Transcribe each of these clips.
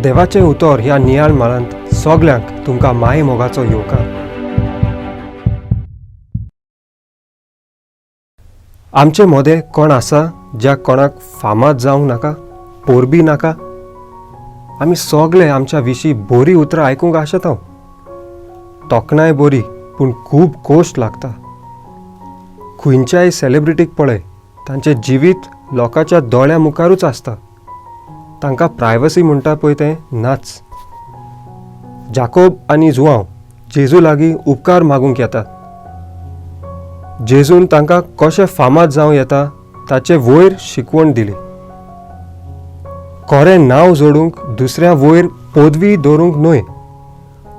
देवाचें उतर ह्या नियाळ माळांत सगल्यांक तुमकां माये मोगाचो येवकार. आमचे मोदें कोण आसा ज्या कोणाक फामाद जावंक नाका, पोरबी नाका? आमी सगळे आमच्या विशीं बरी उतरां आयकूंक आशेता. तोखणाय बरी, पूण खूब कोश्ट लागता. खंयच्याय सेलिब्रिटीक पळय, तांचें जिवीत लोकांच्या दोळ्या मुखारूच आसता. तांकां प्रायवसी म्हणटा पळय तें नाच. जाकोब आनी जुआंव जेजू लागीं उपकार मागूंक येतात. जेजून तांकां कशें फामाद जावं येता ताचे वयर शिकवण दिली. खरें नांव जोडूंक दुसऱ्या वयर पदवी दवरूंक न्हय,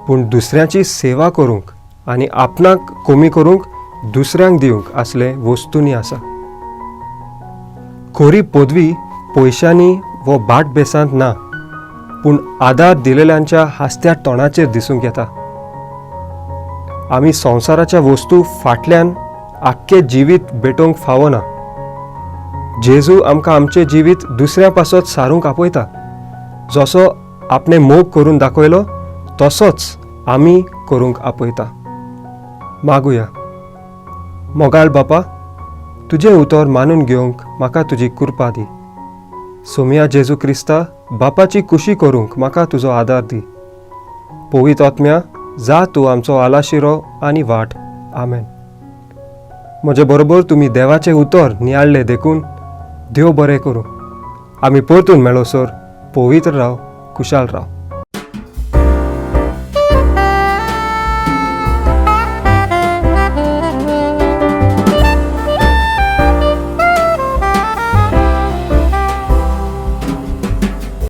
पूण दुसऱ्याची सेवा करूंक आनी आपणाक कमी करूंक दुसऱ्यांक दिवंक असले वस्तूंनी आसा. खरी पदवी पयशांनी वो बाट बेसांत ना, पूण आदार दिलेल्यांच्या हास्त्या तोंडाचेर दिसूंक येता. आमी संवसाराच्या वस्तू फाटल्यान आख्खें जिवीत भेटोवंक फावना. जेजू आमकां आमचें जिवीत दुसऱ्या पासत सारूंक आपयता. जसो आपणे मोग करून दाखयलो तसोच आमी करूंक आपयता. मागुया. मोगाळ बापा, तुजें उतर मानून घेवंक म्हाका तुजी कृपा दी. सोम्या जेजू क्रिस्ता, बापाची कुशी करूंक म्हाका तुजो आदार दी. पवित्र आत्म्या, जा तूं आमचो आलाशिरो आनी वाट. आमेन. म्हजे बरोबर तुमी देवाचें उतर नियाळ्ळें देखून देव बरें करूं. आमी परतून मेळोसर पवित्र राव, कुशाल राव.